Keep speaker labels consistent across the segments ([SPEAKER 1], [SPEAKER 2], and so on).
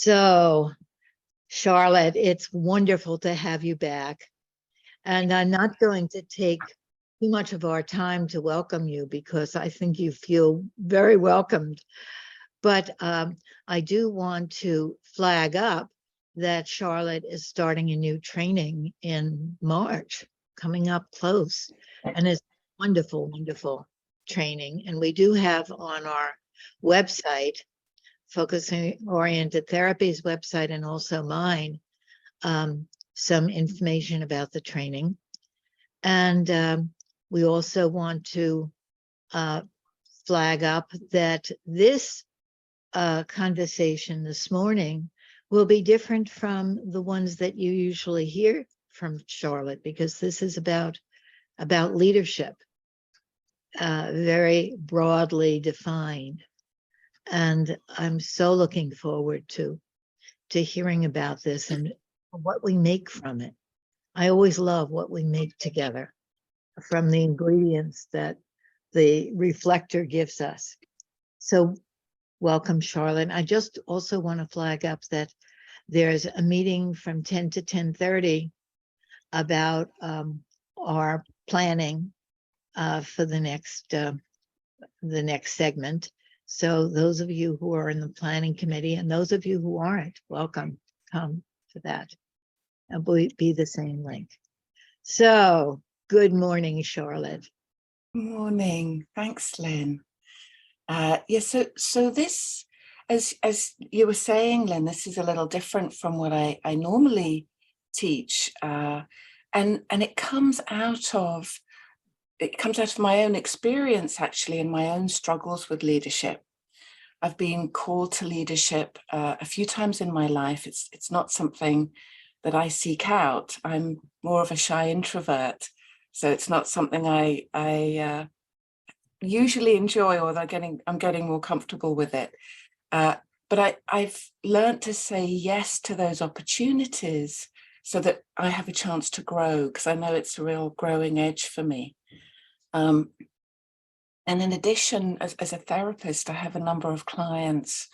[SPEAKER 1] So, Charlotte, it's wonderful to have you back. And I'm not going to take too much of our time to welcome you because I think you feel very welcomed. But I do want to flag up that Charlotte is starting a new training in March, coming up close. And it's wonderful, wonderful training. And we do have on our website, Focusing Oriented Therapies website, and also mine, some information about the training. And we also want to flag up that this conversation this morning will be different from the ones that you usually hear from Charlotte, because this is about leadership, very broadly defined. And I'm so looking forward to hearing about this and what we make from it. I always love what we make together from the ingredients that the reflector gives us. So welcome, Charlotte. I just also want to flag up that there's a meeting from 10 to 10:30 about our planning for the next segment. So those of you who are in the planning committee and those of you who aren't, welcome, come to that. It will be the same link. So good morning, Charlotte.
[SPEAKER 2] Good morning. Thanks, Lynn. So this, as you were saying, Lynn, this is a little different from what I normally teach. And it comes out of my own experience, actually, and my own struggles with leadership. I've been called to leadership a few times in my life. It's not something that I seek out. I'm more of a shy introvert, so it's not something I usually enjoy, or I'm getting more comfortable with it. But I've learned to say yes to those opportunities so that I have a chance to grow, because I know it's a real growing edge for me. And in addition, as a therapist, I have a number of clients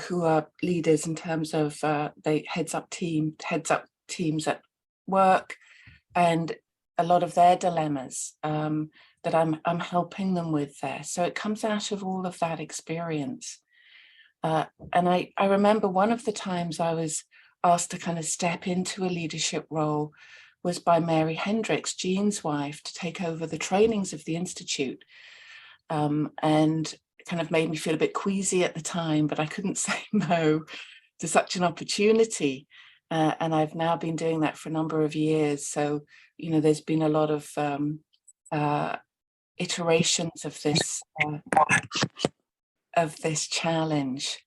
[SPEAKER 2] who are leaders in terms of they heads up teams at work, and a lot of their dilemmas that I'm helping them with there. So it comes out of all of that experience. And I remember one of the times I was asked to kind of step into a leadership role was by Mary Hendricks, Jean's wife, to take over the trainings of the Institute. And it kind of made me feel a bit queasy at the time, but I couldn't say no to such an opportunity. And I've now been doing that for a number of years. So, there's been a lot of iterations of this challenge.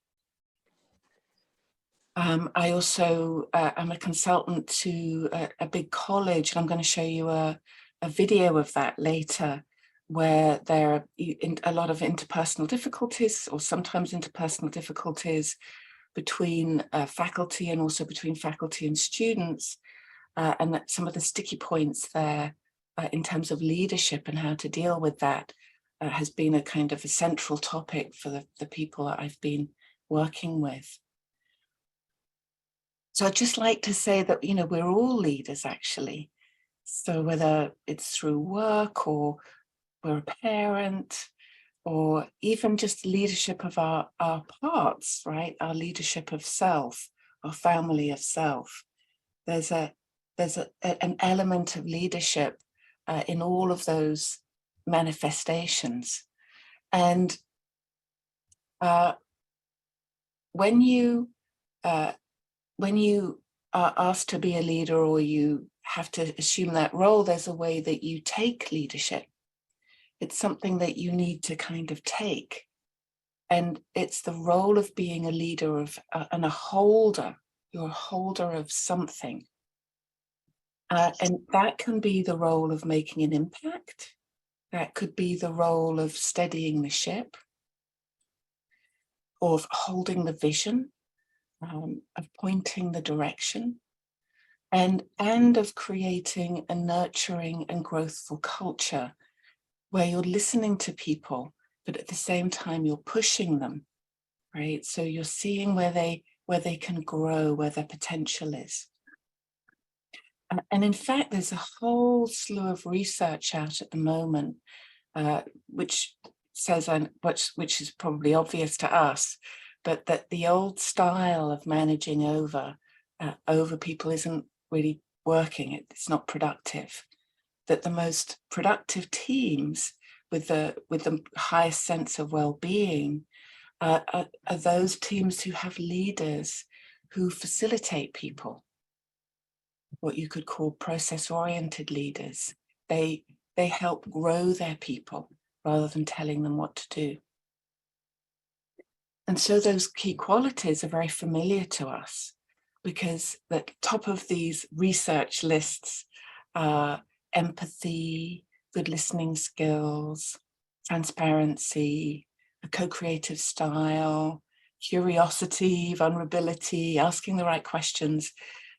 [SPEAKER 2] I also am a consultant to a big college, and I'm going to show you a video of that later, where there are a lot of interpersonal difficulties, or sometimes interpersonal difficulties between faculty, and also between faculty and students, and that some of the sticky points there in terms of leadership and how to deal with that has been a kind of a central topic for the people that I've been working with. So I'd just like to say that, we're all leaders, actually. So whether it's through work, or we're a parent, or even just leadership of our parts, right? Our leadership of self, our family of self. There's an element of leadership in all of those manifestations. And when you are asked to be a leader, or you have to assume that role, there's a way that you take leadership. It's something that you need to kind of take. And it's the role of being a leader and a holder. You're a holder of something. And that can be the role of making an impact. That could be the role of steadying the ship, of holding the vision, of pointing the direction, and of creating a nurturing and growthful culture where you're listening to people, but at the same time you're pushing them, right? So you're seeing where they where they can grow, where their potential is. And in fact, there's a whole slew of research out at the moment, which says, which is probably obvious to us, but that the old style of managing over people isn't really working. It's not productive. That the most productive teams with the highest sense of well-being are those teams who have leaders who facilitate people, what you could call process-oriented leaders. They help grow their people rather than telling them what to do. And so those key qualities are very familiar to us, because the top of these research lists are empathy, good listening skills, transparency, a co-creative style, curiosity, vulnerability, asking the right questions.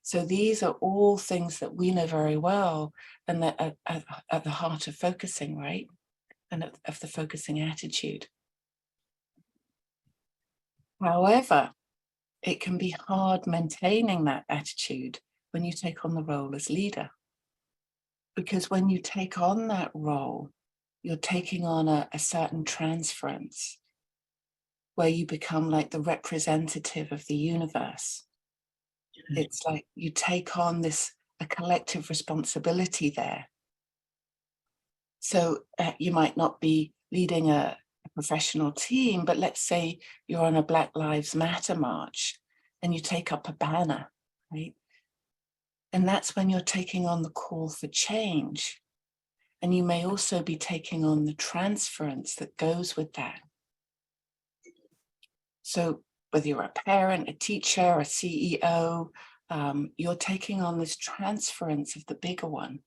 [SPEAKER 2] So these are all things that we know very well, and that are at the heart of focusing, right? And of the focusing attitude. However, it can be hard maintaining that attitude when you take on the role as leader. Because when you take on that role, you're taking on a certain transference where you become like the representative of the universe. It's like you take on a collective responsibility there. So you might not be leading a professional team, but let's say you're on a Black Lives Matter march and you take up a banner, right? And that's when you're taking on the call for change. And you may also be taking on the transference that goes with that. So whether you're a parent, a teacher, a CEO, you're taking on this transference of the bigger one,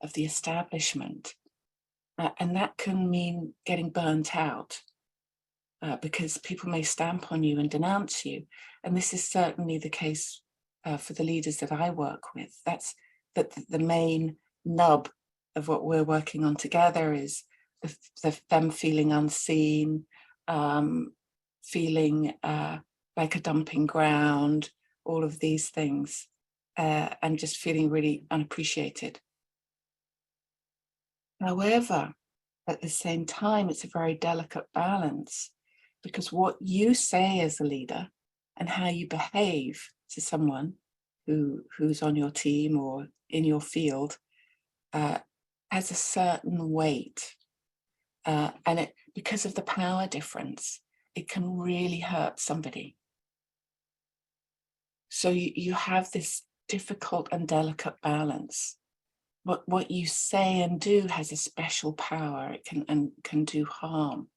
[SPEAKER 2] of the establishment. And that can mean getting burnt out because people may stamp on you and denounce you. And this is certainly the case for the leaders that I work with. That's the main nub of what we're working on together is them feeling unseen, feeling like a dumping ground, all of these things, and just feeling really unappreciated. However, at the same time, it's a very delicate balance, because what you say as a leader and how you behave to someone who's on your team or in your field has a certain weight. And because of the power difference, it can really hurt somebody. So you have this difficult and delicate balance. What you say and do has a special power. It can do harm.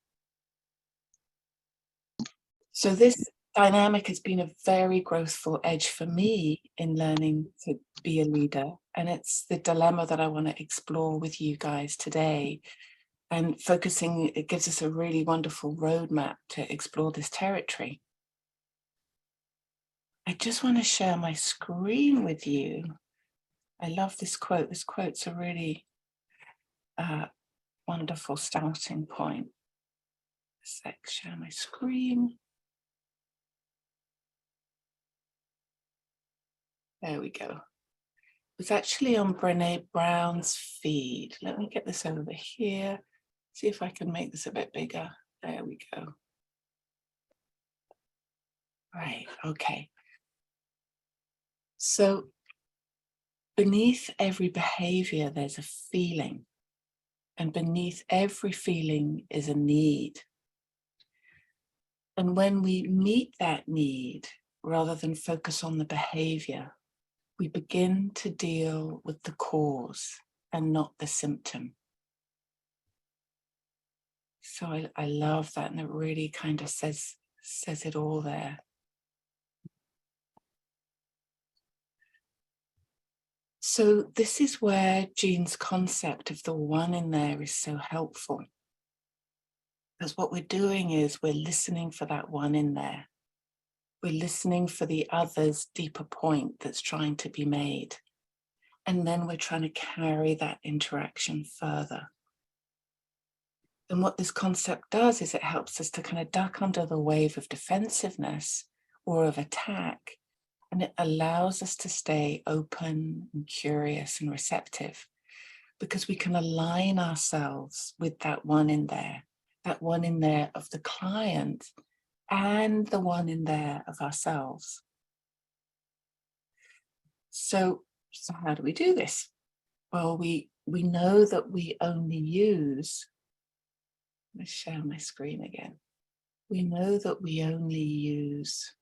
[SPEAKER 2] So this dynamic has been a very growthful edge for me in learning to be a leader. And it's the dilemma that I want to explore with you guys today. And focusing, it gives us a really wonderful roadmap to explore this territory. I just want to share my screen with you. I love this quote. This quote's a really wonderful starting point. Share my screen. There we go. It's actually on Brené Brown's feed. Let me get this over here. See if I can make this a bit bigger. There we go. Right, okay. So beneath every behavior, there's a feeling. And beneath every feeling is a need. And when we meet that need, rather than focus on the behavior, we begin to deal with the cause and not the symptom. So I love that, and it really kind of says it all there. So this is where Jean's concept of the one in there is so helpful. Because what we're doing is we're listening for that one in there. We're listening for the other's deeper point that's trying to be made. And then we're trying to carry that interaction further. And what this concept does is it helps us to kind of duck under the wave of defensiveness or of attack. And it allows us to stay open and curious and receptive, because we can align ourselves with that one in there of the client and the one in there of ourselves. So how do we do this? Well, we know that we only use, let's share my screen again. We know that we only use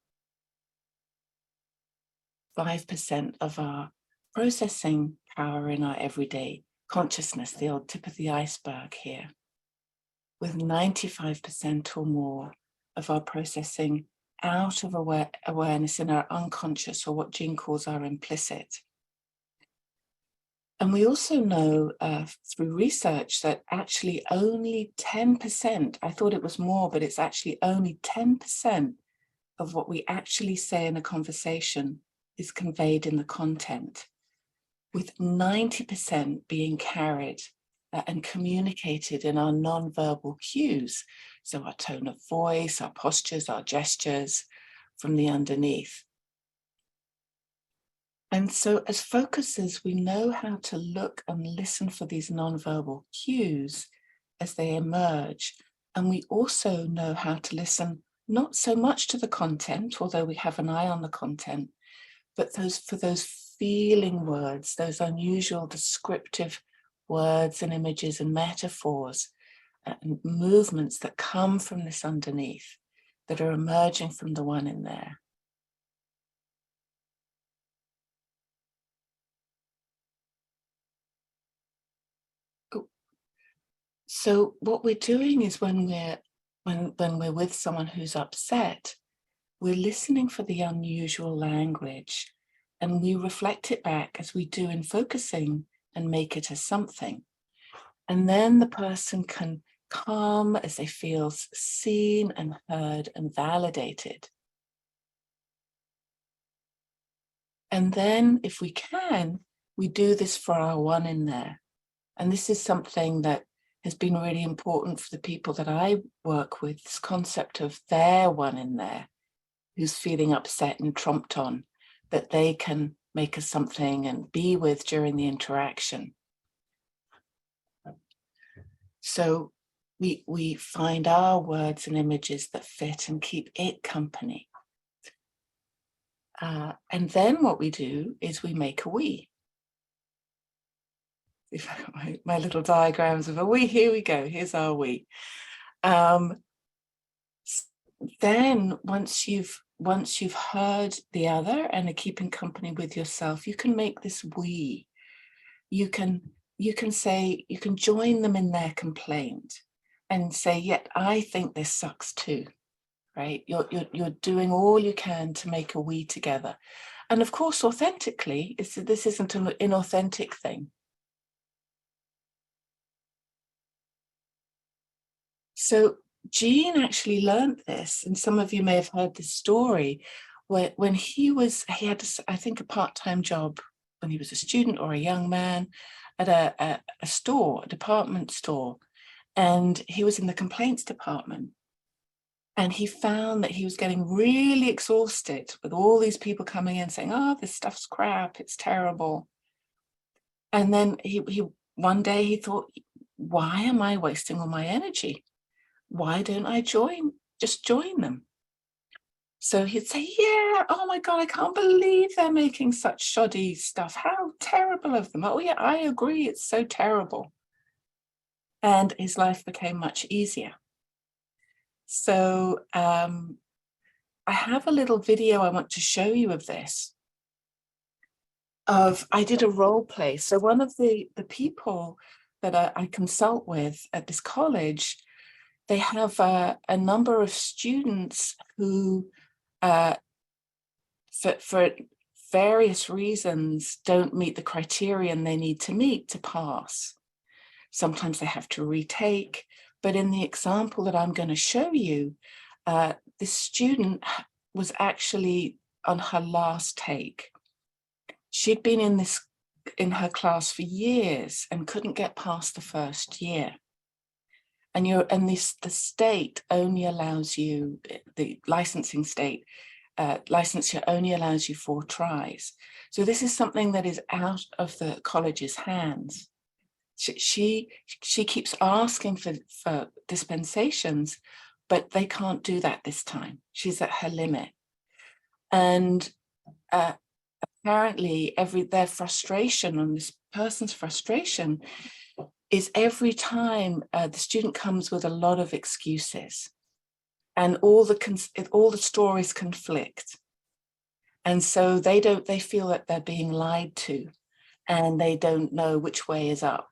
[SPEAKER 2] 5% of our processing power in our everyday consciousness, the old tip of the iceberg here, with 95% or more of our processing out of awareness in our unconscious, or what Jean calls our implicit. And we also know through research that actually only 10%, I thought it was more, but it's actually only 10% of what we actually say in a conversation is conveyed in the content, with 90% being carried and communicated in our non-verbal cues. So our tone of voice, our postures, our gestures from the underneath. And so as focusers, we know how to look and listen for these non-verbal cues as they emerge. And we also know how to listen not so much to the content, although we have an eye on the content, but for those feeling words, those unusual descriptive words and images and metaphors and movements that come from this underneath, that are emerging from the one in there. So what we're doing is when we're with someone who's upset, we're listening for the unusual language, and we reflect it back as we do in focusing and make it as something. And then the person can calm as they feel seen and heard and validated. And then if we can, we do this for our one in there. And this is something that has been really important for the people that I work with, this concept of their one in there, who's feeling upset and tromped on, that they can make us something and be with during the interaction. So we find our words and images that fit and keep it company. And then what we do is we make a we. If I got my little diagrams of a we, here we go, here's our we. Then once you've heard the other and are keeping company with yourself, you can make this we. You can say, you can join them in their complaint and say, yeah, I think this sucks too, right? You're doing all you can to make a we together. And of course, authentically, this isn't an inauthentic thing. So Jean actually learned this, and some of you may have heard this story, when he had, I think, a part-time job when he was a student or a young man at a store, a department store, and he was in the complaints department. And he found that he was getting really exhausted with all these people coming in saying, oh, this stuff's crap, it's terrible. And then one day he thought, why am I wasting all my energy? Why don't I just join them? So he'd say, yeah, oh my God, I can't believe they're making such shoddy stuff. How terrible of them. Oh yeah, I agree, it's so terrible. And his life became much easier. So I have a little video I want to show you of this. I did a role play. So one of the people that I consult with at this college, they have a number of students who, for various reasons, don't meet the criterion they need to meet to pass. Sometimes they have to retake. But in the example that I'm going to show you, this student was actually on her last take. She'd been in her class for years and couldn't get past the first year. And the state only allows you, the licensing state licensure only allows you 4 tries. So this is something that is out of the college's hands. She keeps asking for dispensations, but they can't do that this time. She's at her limit. And apparently their frustration, and this person's frustration, is every time the student comes with a lot of excuses, and all the stories conflict, and so they feel that they're being lied to, and they don't know which way is up.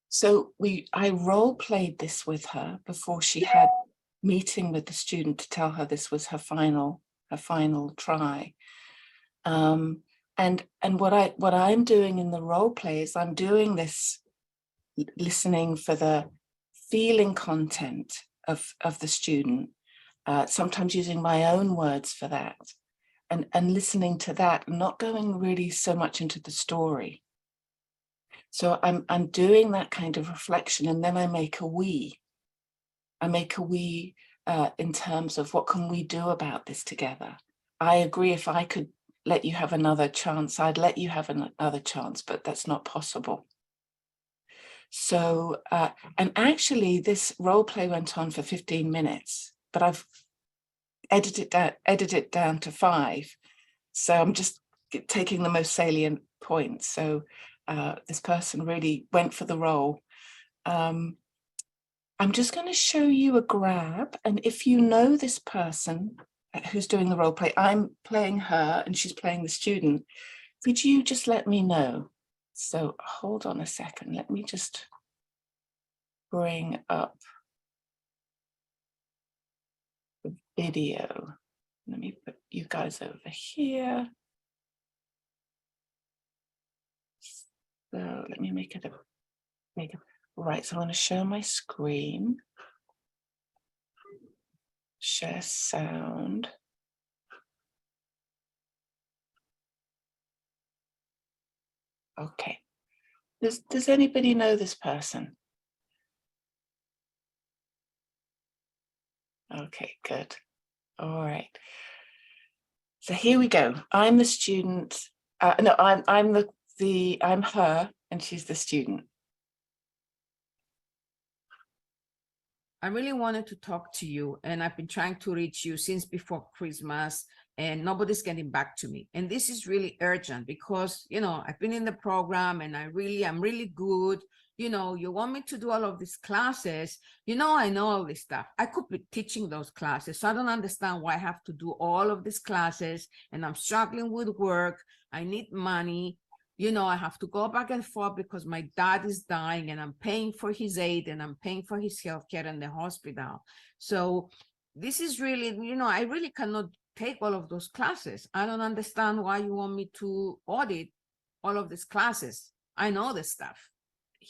[SPEAKER 2] So I role played this with her before she had meeting with the student to tell her this was her final try. And what I'm doing in the role play is I'm doing this, listening for the feeling content of the student, sometimes using my own words for that, and listening to that, not going really so much into the story. So I'm doing that kind of reflection, and then I make a we. In terms of what can we do about this together. I agree, if I could let you have another chance, I'd let you have another chance, but that's not possible. So, and actually this role play went on for 15 minutes, but I've edited it down to 5. So I'm just taking the most salient points. So this person really went for the role. I'm just going to show you a grab, and if you know this person who's doing the role play, I'm playing her and she's playing the student, could you just let me know? So hold on a second, let me just bring up the video. Let me put you guys over here. So let me make it right. So I'm going to show my screen, share sound. Okay. Does anybody know this person? Okay, good. All right. So here we go. I'm the student. No, I'm her, and she's the student.
[SPEAKER 3] I really wanted to talk to you, and I've been trying to reach you since before Christmas, and nobody's getting back to me. And this is really urgent because, I've been in the program and I'm really good. You want me to do all of these classes. I know all this stuff. I could be teaching those classes. So I don't understand why I have to do all of these classes, and I'm struggling with work. I need money. I have to go back and forth because my dad is dying, and I'm paying for his aid, and I'm paying for his healthcare in the hospital. So this is really, I really cannot take all of those classes. I don't understand why you want me to audit all of these classes. I know this stuff.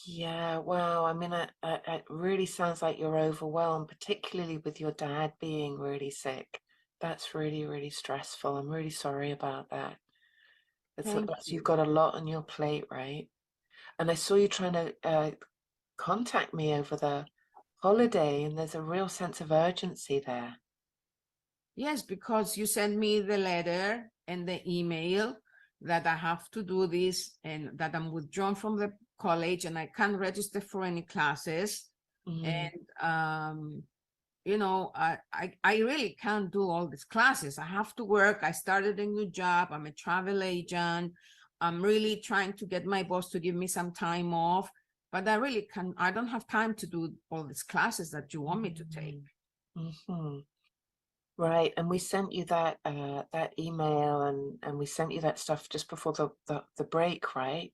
[SPEAKER 4] Yeah, wow. I mean, it really sounds like you're overwhelmed, particularly with your dad being really sick. That's really, really stressful. I'm really sorry about that. You've got a lot on your plate, right? And I saw you trying to contact me over the holiday, and there's a real sense of urgency there.
[SPEAKER 3] Yes, because you sent me the letter and the email that I have to do this, and that I'm withdrawn from the college and I can't register for any classes. And I really can't do all these classes. I have to work. I started a new job. I'm a travel agent. I'm really trying to get my boss to give me some time off, but I don't have time to do all these classes that you want me to take.
[SPEAKER 4] Mm-hmm. Right, and we sent you that email, and we sent you that stuff just before the break, right?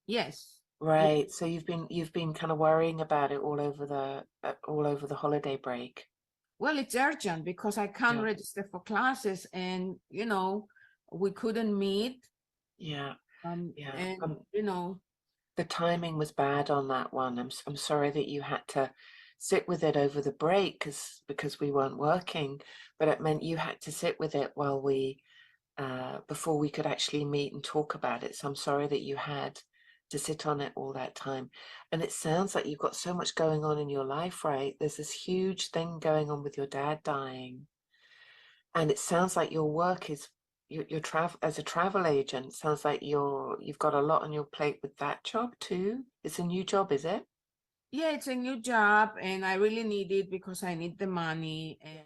[SPEAKER 3] Yes.
[SPEAKER 4] Right. So you've been kind of worrying about it all over the holiday break.
[SPEAKER 3] Well, it's urgent because I can't register for classes, and we couldn't meet.
[SPEAKER 4] Yeah. Yeah.
[SPEAKER 3] And
[SPEAKER 4] the timing was bad on that one. I'm sorry that you had to sit with it over the break because we weren't working, but it meant you had to sit with it while before we could actually meet and talk about it. So I'm sorry that you had to sit on it all that time. And it sounds like you've got so much going on in your life, right? There's this huge thing going on with your dad dying. And it sounds like your work is your travel as a travel agent. Sounds like you've got a lot on your plate with that job too. It's a new job, is it?
[SPEAKER 3] Yeah, it's a new job and I really need it because I need the money. And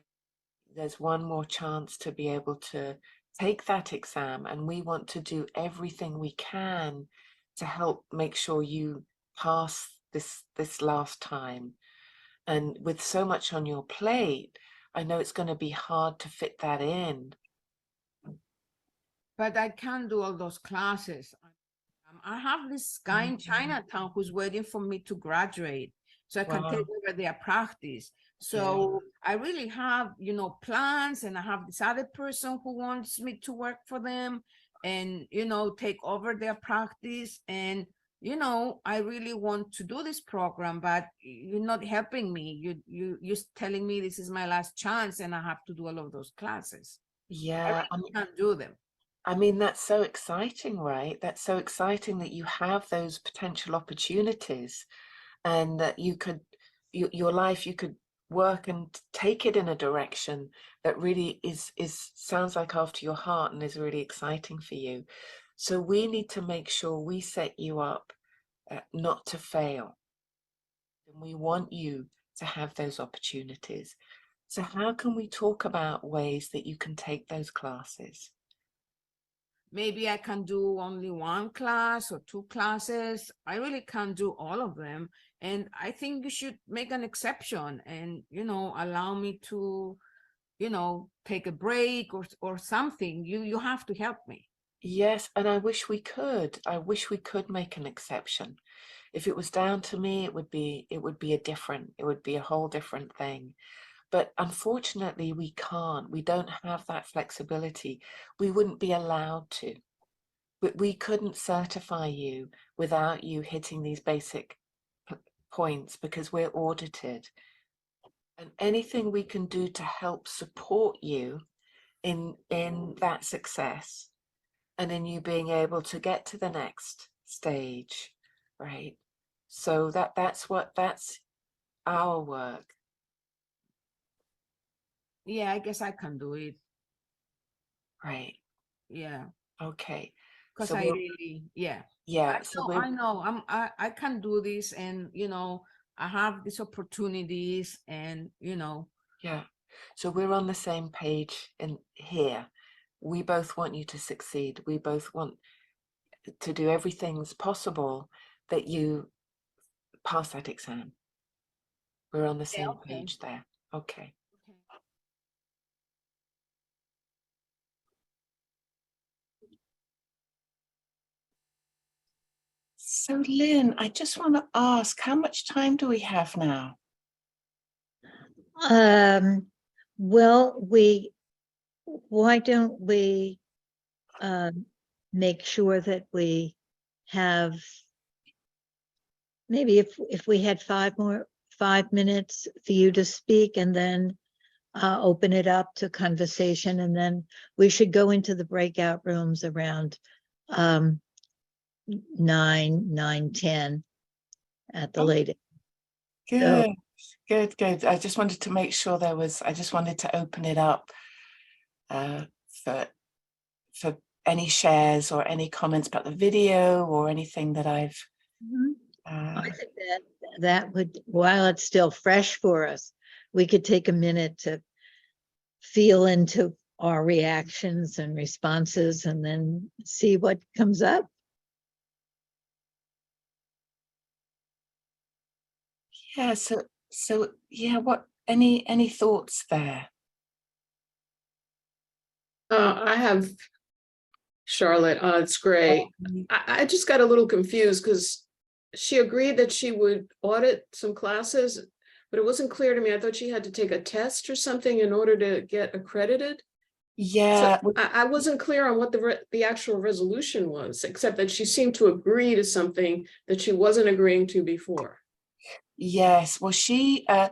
[SPEAKER 4] There's one more chance to be able to take that exam, and we want to do everything we can to help make sure you pass this last time. And with so much on your plate, I know it's going to be hard to fit that in.
[SPEAKER 3] but I can't do all those classes. I have this guy in Chinatown who's waiting for me to graduate so I can take
[SPEAKER 4] Wow.
[SPEAKER 3] over their practice. So I really have, you know, plans, and I have this other person who wants me to work for them and, you know, take over their practice. And, you know, I really want to do this program, but you're not helping me. You're telling me this is my last chance and I have to do all of those classes.
[SPEAKER 4] Yeah,
[SPEAKER 3] I really can't do them.
[SPEAKER 4] I mean, that's so exciting, right? That's so exciting that you have those potential opportunities, and that you could, your life, you could work and take it in a direction that really is sounds like after your heart and is really exciting for you. So we need to make sure we set you up not to fail. And we want you to have those opportunities. So how can we talk about ways that you can take those classes?
[SPEAKER 3] Maybe I can do only one class or two classes. I really can't do all of them. And I think you should make an exception and, you know, allow me to, you know, take a break or something. You have to help me.
[SPEAKER 4] Yes, and I wish we could. I wish we could make an exception. If it was down to me, it would be a whole different thing. But unfortunately, we can't. We don't have that flexibility. We wouldn't be allowed to. We couldn't certify you without you hitting these basic points because we're audited. And anything we can do to help support you in that success and in you being able to get to the next stage, right? So that's our work.
[SPEAKER 3] Yeah, I guess I can do it.
[SPEAKER 4] Right.
[SPEAKER 3] Yeah.
[SPEAKER 4] Okay.
[SPEAKER 3] Because
[SPEAKER 4] So
[SPEAKER 3] I
[SPEAKER 4] we'll,
[SPEAKER 3] really, yeah.
[SPEAKER 4] yeah, so we're,
[SPEAKER 3] I know. I can do this, and you know, I have these opportunities, and you know.
[SPEAKER 4] yeah. So we're on the same page in here. We both want you to succeed. We both want to do everything possible that you pass that exam. We're on the
[SPEAKER 3] Yeah,
[SPEAKER 4] same
[SPEAKER 3] okay.
[SPEAKER 4] page there. Okay. So Lynn, I just want to ask, how much time do we have now?
[SPEAKER 1] Well, why don't we make sure that we have, maybe if we had 5 minutes for you to speak, and then open it up to conversation, and then we should go into the breakout rooms around 9:10 at the
[SPEAKER 4] Oh,
[SPEAKER 1] latest.
[SPEAKER 4] good, good. I just wanted to make sure I just wanted to open it up for any shares or any comments about the video or anything that I've.
[SPEAKER 1] I think that would, while it's still fresh for us, we could take a minute to feel into our reactions and responses, and then see what comes up.
[SPEAKER 4] Yeah, so yeah, what any thoughts there?
[SPEAKER 5] I have Charlotte. It's great. I just got a little confused because she agreed that she would audit some classes, but it wasn't clear to me. I thought she had to take a test or something in order to get accredited.
[SPEAKER 4] Yeah,
[SPEAKER 5] So I wasn't clear on what the actual resolution was, except that she seemed to agree to something that she wasn't agreeing to before.
[SPEAKER 4] yes. Well, she has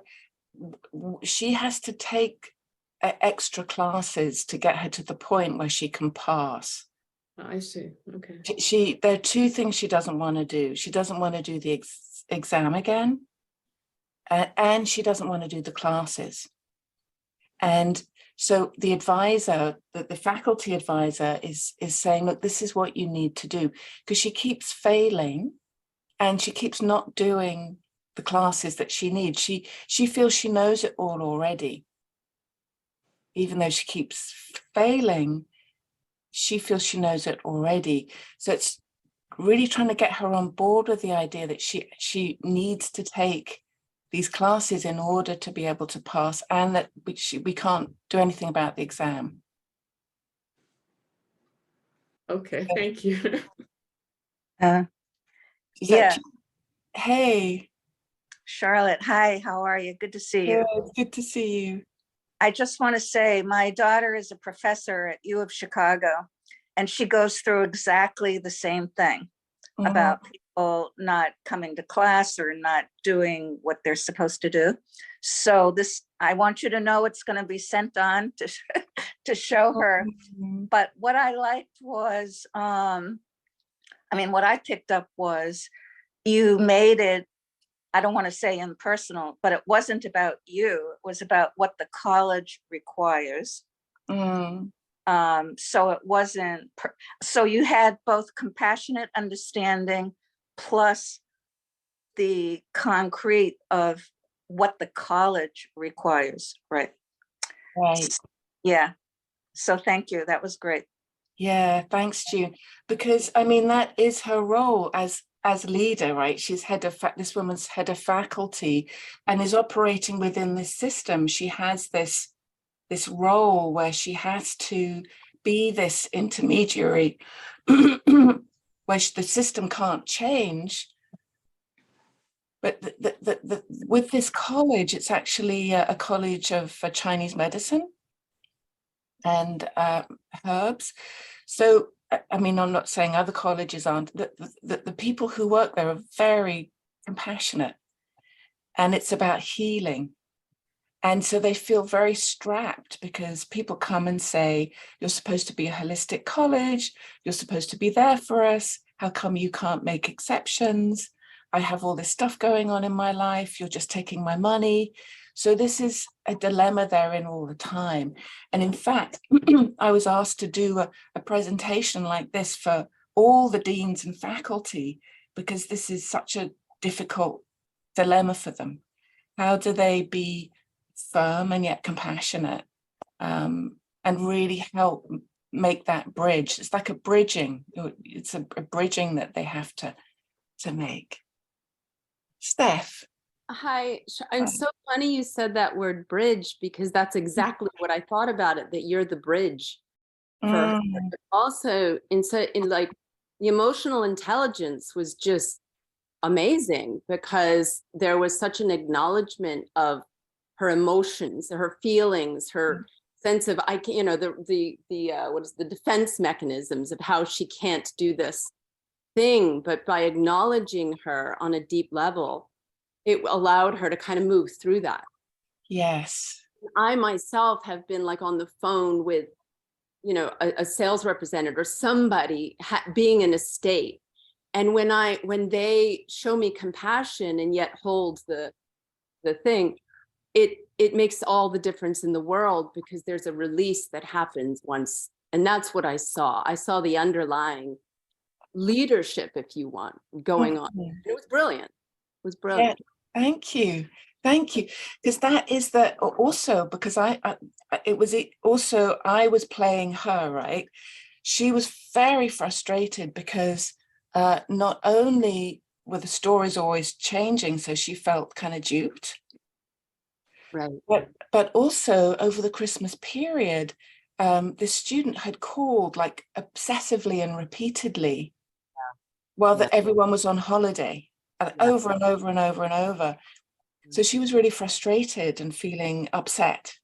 [SPEAKER 4] to take extra classes to get her to the point where she can pass.
[SPEAKER 5] I see. Okay.
[SPEAKER 4] There are two things she doesn't want to do. She doesn't want to do the exam again, and she doesn't want to do the classes.
[SPEAKER 2] And so the advisor, the faculty advisor is saying, look, this is what you need to do, because she keeps failing and she keeps not doing the classes that she needs. She feels she knows it all already. Even though she keeps failing, she feels she knows it already. So it's really trying to get her on board with the idea that she needs to take these classes in order to be able to pass, and that we can't do anything about the exam.
[SPEAKER 5] Okay, thank you.
[SPEAKER 2] Is that
[SPEAKER 6] Yeah.
[SPEAKER 2] Hey,
[SPEAKER 6] Charlotte, hi, how are you? Good to see you.
[SPEAKER 2] good to see you.
[SPEAKER 6] I just want to say my daughter is a professor at U of Chicago, and she goes through exactly the same thing about people not coming to class or not doing what they're supposed to do. So this, I want you to know it's going to be sent on to show her. But what I liked was, what I picked up was you made it, I don't want to say impersonal, but it wasn't about you. It was about what the college requires. So it wasn't, so you had both compassionate understanding plus the concrete of what the college requires, right?
[SPEAKER 2] Right.
[SPEAKER 6] Yeah. So thank you. That was great.
[SPEAKER 2] Yeah, thanks, June. Because I mean, that is her role as leader, right? She's this woman's head of faculty and is operating within this system. She has this role where she has to be this intermediary where the system can't change. But with this college, it's actually a college of Chinese medicine and herbs. So, I mean, I'm not saying other colleges aren't. The people who work there are very compassionate, and it's about healing. And so they feel very strapped because people come and say, you're supposed to be a holistic college. You're supposed to be there for us. How come you can't make exceptions? I have all this stuff going on in my life. You're just taking my money. So this is a dilemma they're in all the time. And in fact, I was asked to do a presentation like this for all the deans and faculty, because this is such a difficult dilemma for them. How do they be firm and yet compassionate, and really help make that bridge? It's like a bridging. It's a bridging that they have to make. Steph.
[SPEAKER 7] Hi, and so funny you said that word bridge, because that's exactly what I thought about it, that you're the bridge for her. But also in like the emotional intelligence was just amazing, because there was such an acknowledgement of her emotions, her feelings, her sense of what is the defense mechanisms of how she can't do this thing, but by acknowledging her on a deep level, it allowed her to kind of move through that. Yes. I myself have been like on the phone with, a sales representative or somebody being in a state. And when they show me compassion and yet hold the thing, it makes all the difference in the world, because there's a release that happens once. And that's what I saw. I saw the underlying leadership, if you want, going on. And it was brilliant. It was brilliant.
[SPEAKER 2] Yeah. Thank you. Because that is also, because I was playing her, right? She was very frustrated because not only were the stories always changing, so she felt kind of duped.
[SPEAKER 7] Right.
[SPEAKER 2] But also over the Christmas period, this student had called like obsessively and repeatedly while everyone was on holiday, over and over and over and over. So she was really frustrated and feeling upset.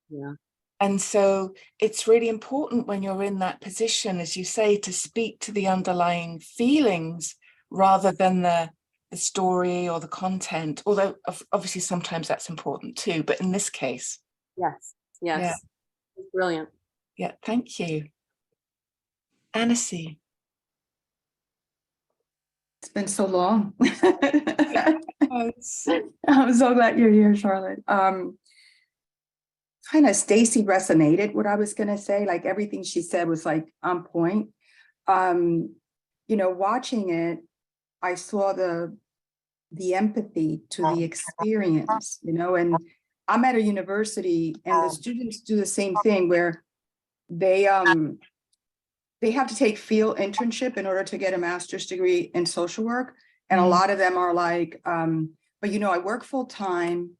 [SPEAKER 7] Yeah.
[SPEAKER 2] And so it's really important when you're in that position, as you say, to speak to the underlying feelings rather than the story or the content, although obviously sometimes that's important too, but in this case.
[SPEAKER 7] Yes. Yeah. It's brilliant.
[SPEAKER 2] Yeah, thank you. Annecy.
[SPEAKER 8] It's been so long.
[SPEAKER 2] Yes.
[SPEAKER 8] I'm so glad you're here, Charlotte. kind of Stacy resonated what I was going to say. Like everything she said was like on point. Watching it, I saw the empathy to the experience, and I'm at a university and the students do the same thing where they have to take field internship in order to get a master's degree in social work. And a lot of them are like, but I work full time.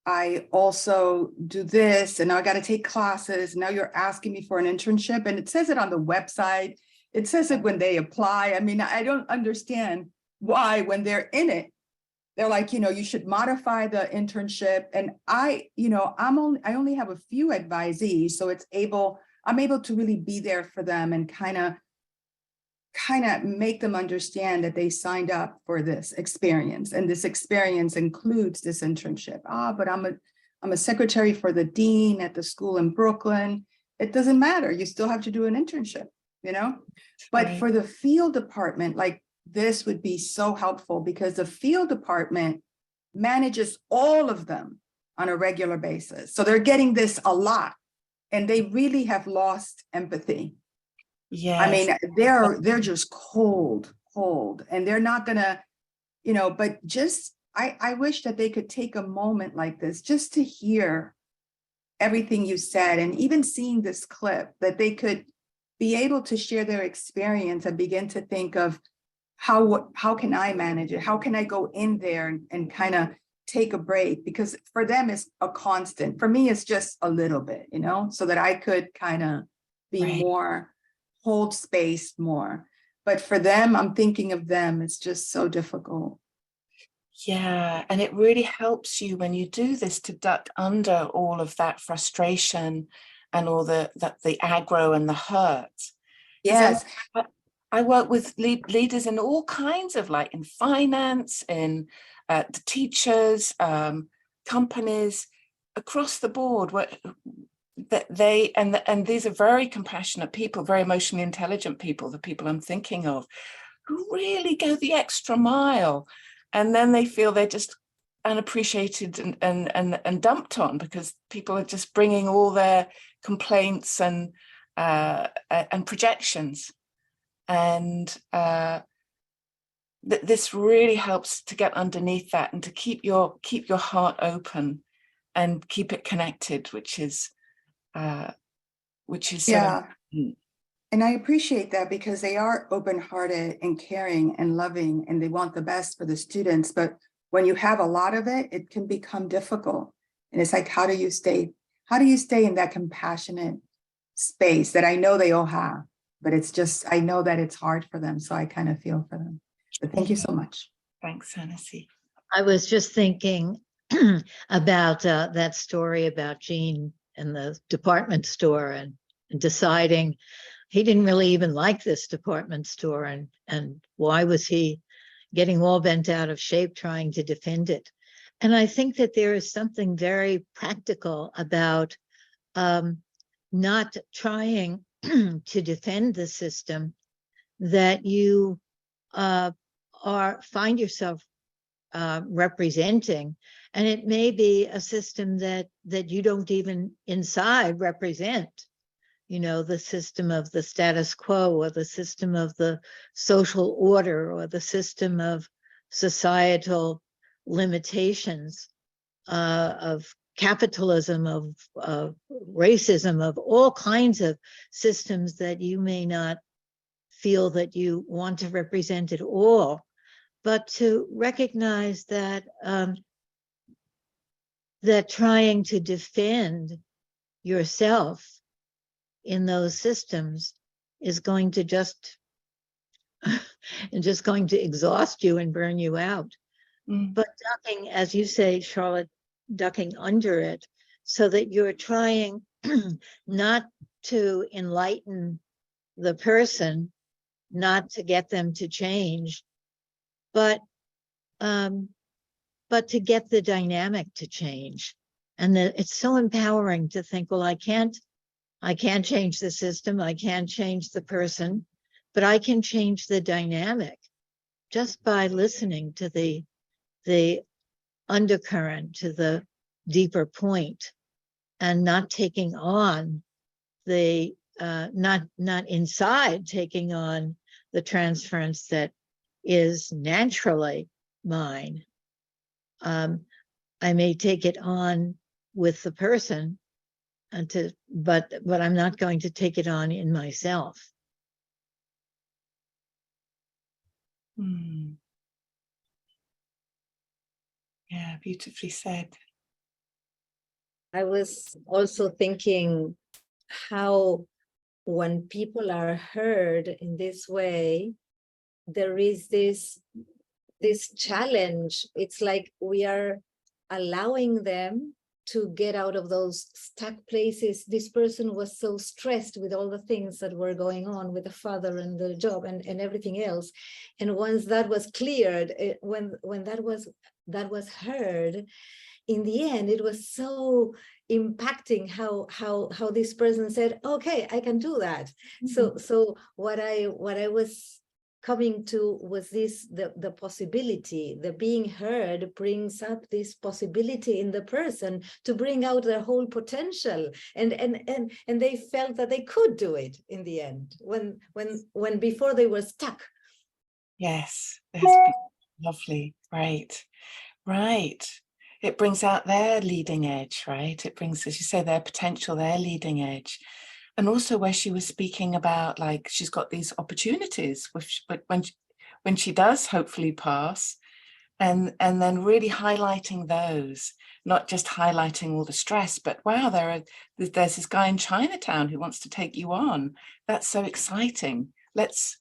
[SPEAKER 8] I also do this and now I got to take classes. Now you're asking me for an internship, and it says it on the website. It says it when they apply. I mean, I don't understand why when they're in it, they're like, you should modify the internship. And I only have a few advisees, so I'm able to really be there for them and kind of make them understand that they signed up for this experience, and this experience includes this internship. But I'm a secretary for the dean at the school in Brooklyn. It doesn't matter. You still have to do an internship, But
[SPEAKER 2] Right.
[SPEAKER 8] for the field department, like this would be so helpful because the field department manages all of them on a regular basis. So they're getting this a lot, and they really have lost empathy.
[SPEAKER 2] Yes.
[SPEAKER 8] I mean, they're just cold, and they're not gonna, but just, I wish that they could take a moment like this just to hear everything you said, and even seeing this clip, that they could be able to share their experience and begin to think of how can I manage it? How can I go in there and kind of take a break? Because for them, it's a constant. For me, it's just a little bit, so that I could kind of be
[SPEAKER 2] Right.
[SPEAKER 8] more, hold space more. But for them, I'm thinking of them. It's just so difficult.
[SPEAKER 2] Yeah, and it really helps you when you do this to duck under all of that frustration and all the aggro and the hurt. 'Cause
[SPEAKER 8] Yes.
[SPEAKER 2] I work with leaders in all kinds of, like in finance, in the teachers, companies, across the board, that and these are very compassionate people, very emotionally intelligent people, the people I'm thinking of, who really go the extra mile, and then they feel they're just unappreciated and dumped on because people are just bringing all their complaints and projections, and this really helps to get underneath that and to keep your heart open and keep it connected, which is so
[SPEAKER 8] Yeah.
[SPEAKER 2] important.
[SPEAKER 8] And I appreciate that because they are open-hearted and caring and loving, and they want the best for the students. But when you have a lot of it, it can become difficult. And it's like, how do you stay in that compassionate space that I know they all have? But it's just, I know that it's hard for them. So I kind of feel for them. But thank you so much.
[SPEAKER 2] Thanks, Hennessy.
[SPEAKER 1] I was just thinking about that story about Gene in the department store and deciding he didn't really even like this department store, and why was he getting all bent out of shape trying to defend it? And I think that there is something very practical about not trying to defend the system that you find yourself representing. And it may be a system that you don't even inside represent, the system of the status quo, or the system of the social order, or the system of societal limitations, of capitalism, of racism, of all kinds of systems that you may not feel that you want to represent at all. But to recognize that that trying to defend yourself in those systems is going to just going to exhaust you and burn you out. But ducking, as you say, Charlotte, ducking under it, so that you're trying not to enlighten the person, not to get them to change, but to get the dynamic to change. And it's so empowering to think, well, I can't change the system, I can't change the person, but I can change the dynamic just by listening to the undercurrent, to the deeper point. and not taking on the, not inside taking on the transference that is naturally mine. I may take it on with the person but I'm not going to take it on in myself.
[SPEAKER 2] Yeah, beautifully said.
[SPEAKER 9] I was also thinking how when people are heard in this way, there is this challenge. It's like we are allowing them to get out of those stuck places. This person was so stressed with all the things that were going on with the father and the job and everything else. And once that was cleared, when that was heard, in the end, it was so impacting how this person said, okay, I can do that. So what I was coming to was the possibility, the being heard brings up this possibility in the person to bring out their whole potential, and they felt that they could do it in the end when before they were stuck.
[SPEAKER 2] Yes, that's lovely. Right. It brings out their leading edge, right? It brings, as you say, their potential, their leading edge. And also where she was speaking about, like, she's got these opportunities, but when she does hopefully pass, and then really highlighting those, not just highlighting all the stress, but wow, there's this guy in Chinatown who wants to take you on. That's so exciting. Let's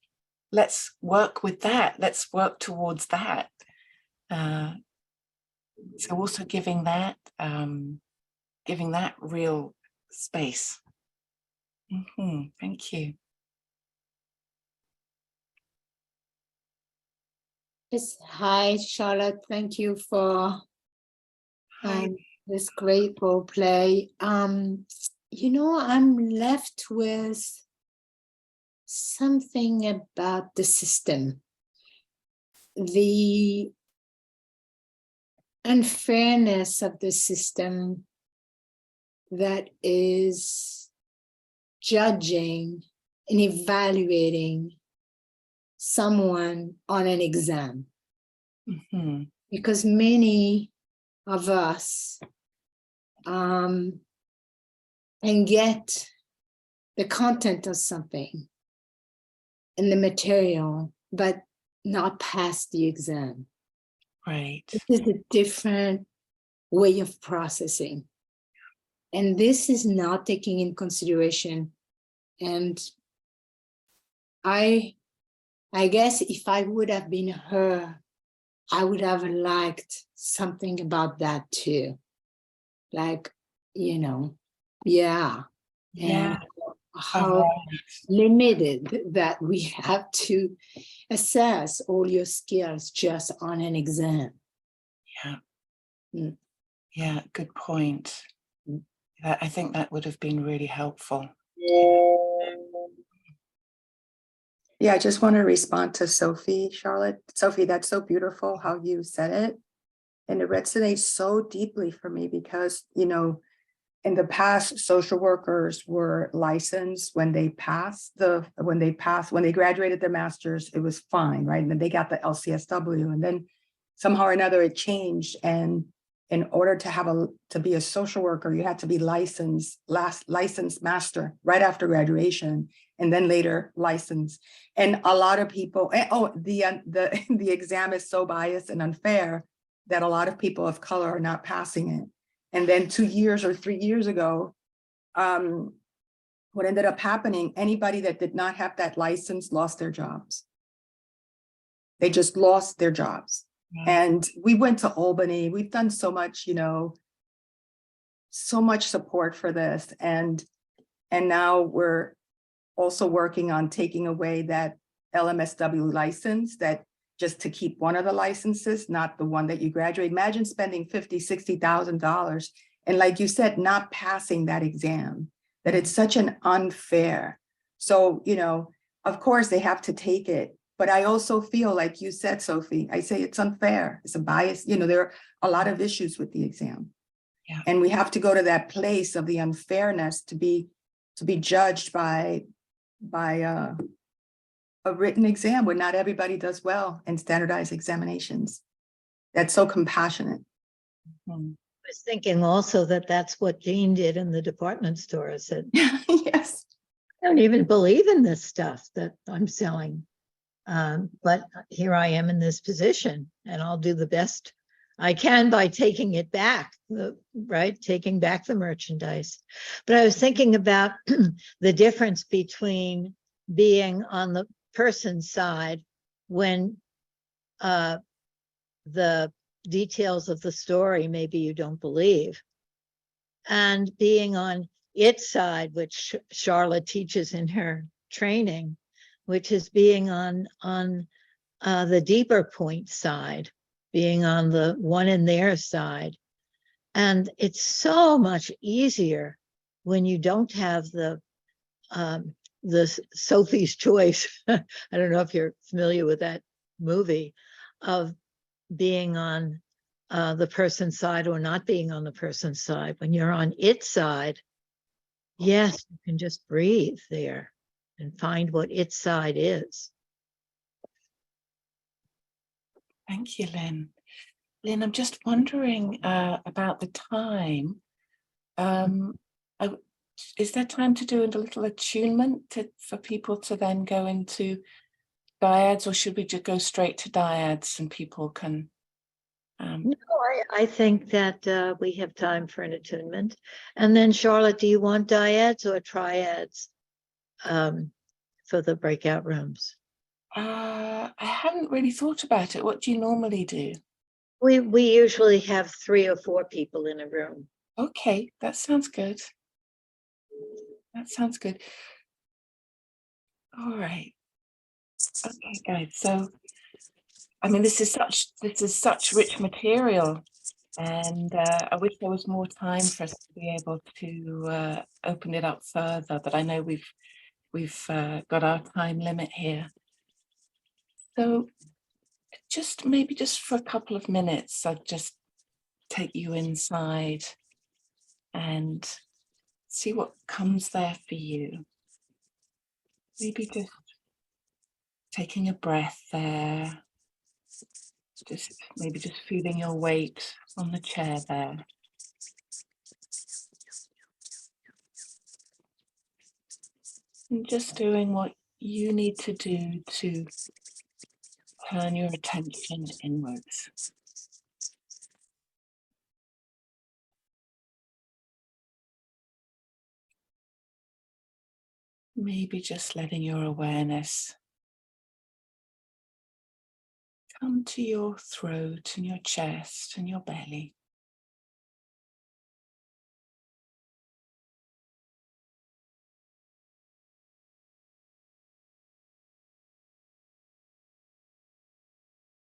[SPEAKER 2] work with that. Let's work towards that. So also giving that real space. Thank you.
[SPEAKER 10] Yes. Hi, Charlotte. Thank you for this great role play. You know, I'm left with something about the system. The unfairness of the system that is judging and evaluating someone on an exam. Because many of us can get the content of something and the material, but not pass the exam.
[SPEAKER 2] Right.
[SPEAKER 10] This is a different way of processing. And this is not taking in consideration. And I guess if I would have been her, I would have liked something about that too. Like, you know, and how limited that we have to assess all your skills just on an exam.
[SPEAKER 2] Yeah, good point. I think that would have been really helpful.
[SPEAKER 8] Yeah, I just want to respond to Sophie, Charlotte. Sophie, that's so beautiful how you said it. And it resonates so deeply for me because, you know, in the past, social workers were licensed when they graduated their master's, it was fine, right? And then they got the LCSW, and then somehow or another it changed. And in order to be a social worker, you had to be licensed master right after graduation, and then later licensed. And a lot of people, the exam is so biased and unfair that a lot of people of color are not passing it. And then 2 years or 3 years ago, what ended up happening, anybody that did not have that license lost their jobs. They just lost their jobs. And we went to Albany. We've done so much, you know, so much support for this. And now we're also working on taking away that LMSW license, that just to keep one of the licenses, not the one that you graduate. Imagine spending $50,000, $60,000. And like you said, not passing that exam, that it's such an unfair. So, you know, of course they have to take it. But I also feel like you said, Sophie, I say it's unfair. It's a bias. You know, there are a lot of issues with the exam.
[SPEAKER 2] Yeah.
[SPEAKER 8] And we have to go to that place of the unfairness to be judged by a written exam where not everybody does well in standardized examinations. That's so compassionate.
[SPEAKER 2] Mhm.
[SPEAKER 1] I was thinking also that that's what Jean did in the department store. I said,
[SPEAKER 8] Yes.
[SPEAKER 1] I don't even believe in this stuff that I'm selling. But here I am in this position, and I'll do the best I can by taking it back, right? Taking back the merchandise. But I was thinking about the difference between being on the person's side when the details of the story maybe you don't believe, and being on its side, which Charlotte teaches in her training, which is being on the deeper point side, being on the one in their side. And it's so much easier when you don't have the Sophie's Choice. I don't know if you're familiar with that movie, of being on the person's side or not being on the person's side. When you're on its side, yes, you can just breathe there and find what its side is.
[SPEAKER 2] Thank you, Lynn. Lynn, I'm just wondering about the time. Is there time to do a little attunement for people to then go into dyads, or should we just go straight to dyads and people can?
[SPEAKER 1] No, I think that we have time for an attunement. And then Charlotte, do you want dyads or triads for the breakout rooms?
[SPEAKER 2] I haven't really thought about it. What do you normally do?
[SPEAKER 1] We usually have 3 or 4 people in a room.
[SPEAKER 2] Okay, that sounds good. That sounds good. All right. Okay, guys. So, I mean, this is such rich material, and I wish there was more time for us to be able to open it up further. But I know we've got our time limit here. So, maybe just for a couple of minutes, I'd just take you inside and see what comes there for you. Maybe just taking a breath there. Maybe just feeling your weight on the chair there. And just doing what you need to do to turn your attention inwards. Maybe just letting your awareness come to your throat and your chest and your belly.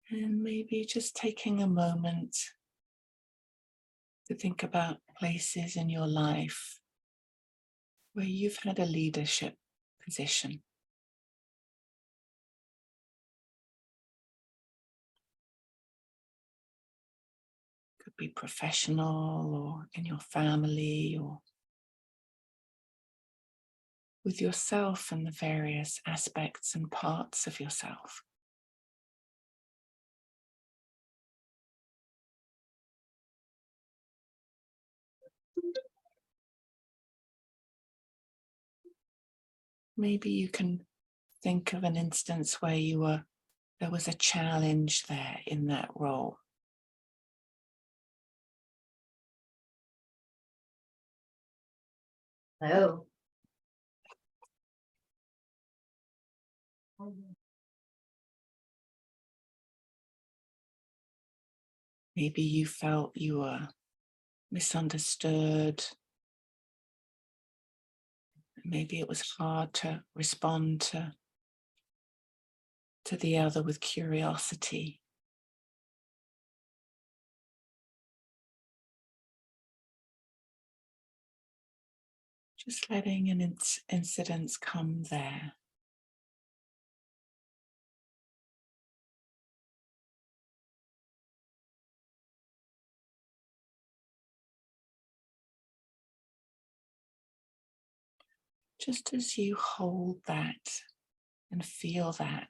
[SPEAKER 2] And maybe just taking a moment to think about places in your life where you've had a leadership position. Could be professional or in your family or with yourself and the various aspects and parts of yourself. Maybe you can think of an instance where there was a challenge there in that role.
[SPEAKER 1] Oh.
[SPEAKER 2] Maybe you felt you were misunderstood. Maybe it was hard to respond to the other with curiosity. Just letting an incident come there. just as you hold that and feel that,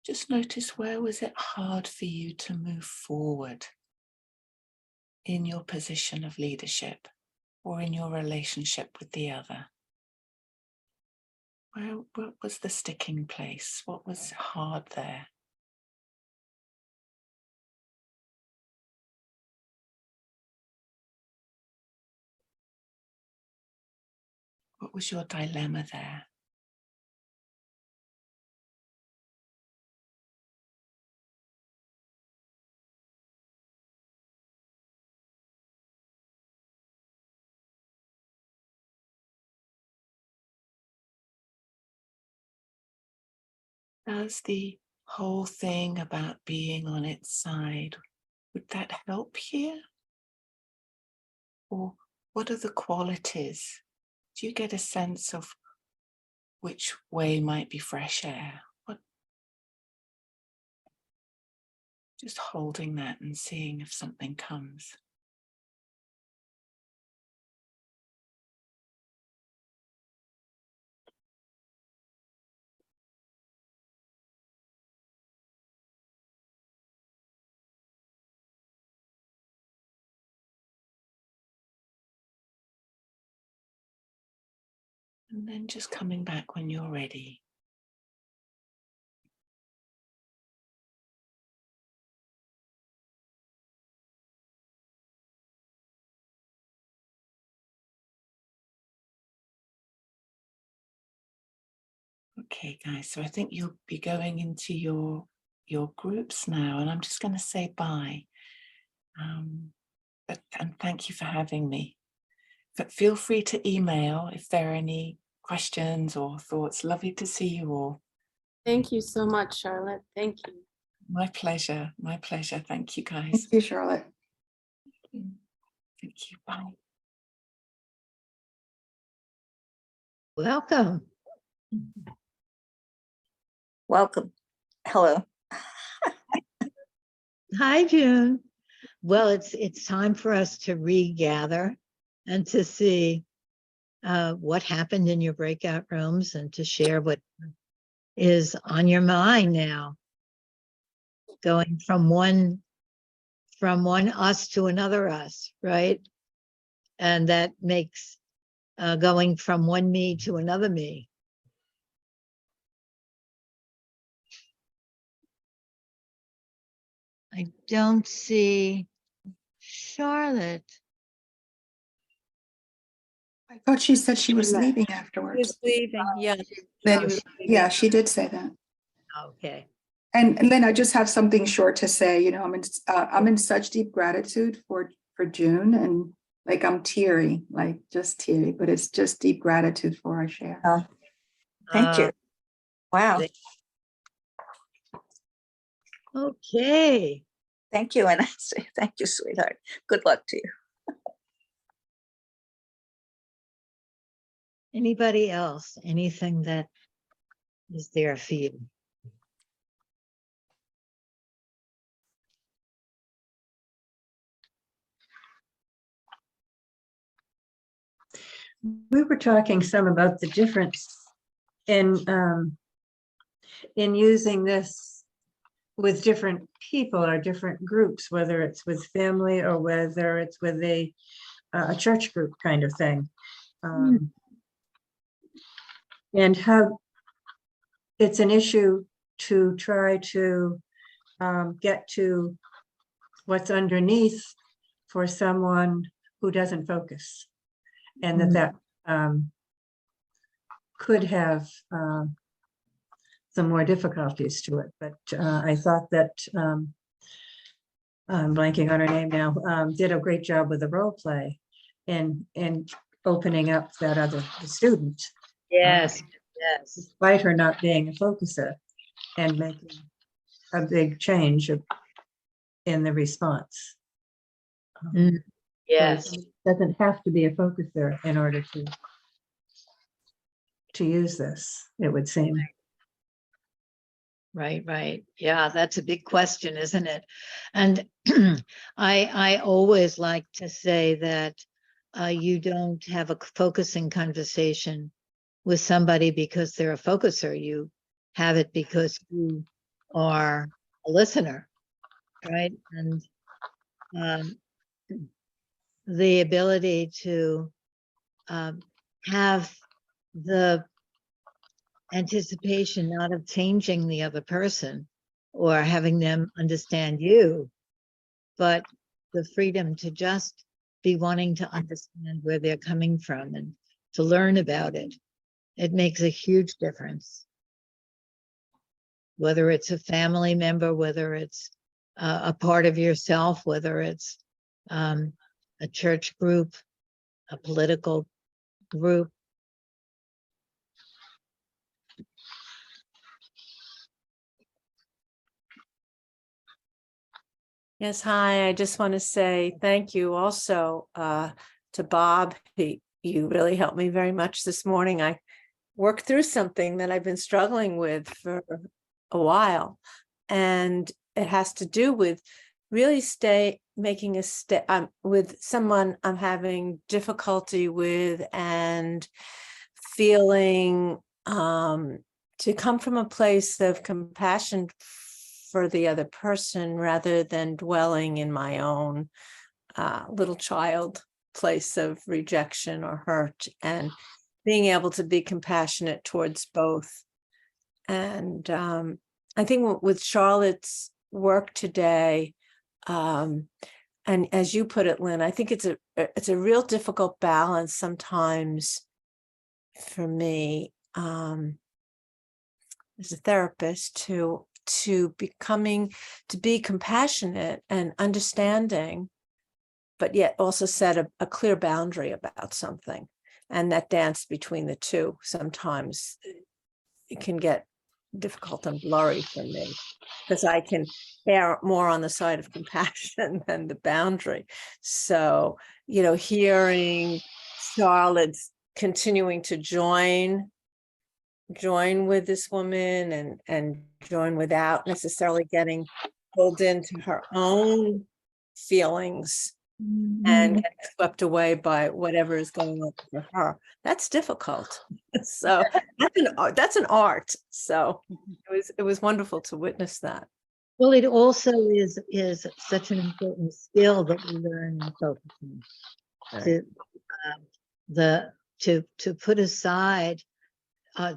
[SPEAKER 2] just notice, where was it hard for you to move forward in your position of leadership or in your relationship with the other? What was the sticking place? What was hard there? What was your dilemma there? Does the whole thing about being on its side, would that help here? Or what are the qualities? Do you get a sense of which way might be fresh air? Just holding that and seeing if something comes. And then just coming back when you're ready. Okay, guys, so I think you'll be going into your groups now, and I'm just going to say bye. And thank you for having me. But feel free to email if there are any questions or thoughts. Lovely to see you all.
[SPEAKER 7] Thank you so much, Charlotte. Thank you.
[SPEAKER 2] My pleasure. My pleasure. Thank you, guys.
[SPEAKER 8] Thank you, Charlotte.
[SPEAKER 2] Thank you. Bye.
[SPEAKER 1] Welcome.
[SPEAKER 6] Welcome. Hello.
[SPEAKER 1] Hi, June. Well, it's time for us to regather and to see what happened in your breakout rooms and to share what is on your mind now. Going from one us to another us, right? And that makes going from one me to another me. I don't see Charlotte.
[SPEAKER 8] I thought she said she was
[SPEAKER 10] left.
[SPEAKER 8] leaving
[SPEAKER 9] She
[SPEAKER 8] afterwards.
[SPEAKER 9] was leaving, yeah.
[SPEAKER 8] Then, yeah, she did say that.
[SPEAKER 1] Okay.
[SPEAKER 8] And Lynn, I just have something short to say. You know, I'm in such deep gratitude for June, and like I'm teary, like just teary, but it's just deep gratitude for our share.
[SPEAKER 6] Oh, thank you. Wow.
[SPEAKER 1] Okay.
[SPEAKER 6] Thank you. And I say thank you, sweetheart. Good luck to you.
[SPEAKER 1] Anybody else? Anything that is there for you?
[SPEAKER 11] We were talking some about the difference in using this with different people or different groups, whether it's with family or whether it's with a church group kind of thing. And how it's an issue to try to get to what's underneath for someone who doesn't focus, and that could have some more difficulties to it. But I thought that I'm blanking on her name now, did a great job with the role play and opening up that other student.
[SPEAKER 1] Yes, yes.
[SPEAKER 11] Despite her not being a focuser and making a big change in the response.
[SPEAKER 1] Yes.
[SPEAKER 11] So it doesn't have to be a focuser in order to use this, it would seem.
[SPEAKER 1] Right, right. Yeah, that's a big question, isn't it? And I always like to say that you don't have a focusing conversation with somebody because they're a focuser. You have it because you are a listener, right? And the ability to have the anticipation not of changing the other person or having them understand you, but the freedom to just be wanting to understand where they're coming from and to learn about it. It makes a huge difference. Whether it's a family member, whether it's a part of yourself, whether it's a church group, a political group.
[SPEAKER 12] Yes, hi. I just want to say thank you also to Bob. You really helped me very much this morning. I worked through something that I've been struggling with for a while, and it has to do with really making a step with someone I'm having difficulty with, and feeling to come from a place of compassion for the other person rather than dwelling in my own little child place of rejection or hurt, and being able to be compassionate towards both. And I think with Charlotte's work today, and as you put it, Lynn, I think it's a real difficult balance sometimes for me as a therapist to be compassionate and understanding, but yet also set a clear boundary about something. And that dance between the two sometimes it can get difficult and blurry for me, because I can err more on the side of compassion than the boundary. So, hearing Charlotte's continuing to join with this woman and join without necessarily getting pulled into her own feelings and getting swept away by whatever is going on for her. That's difficult. So that's an art. So it was wonderful to witness that.
[SPEAKER 1] Well, it also is such an important skill that we learn in focusing. To put aside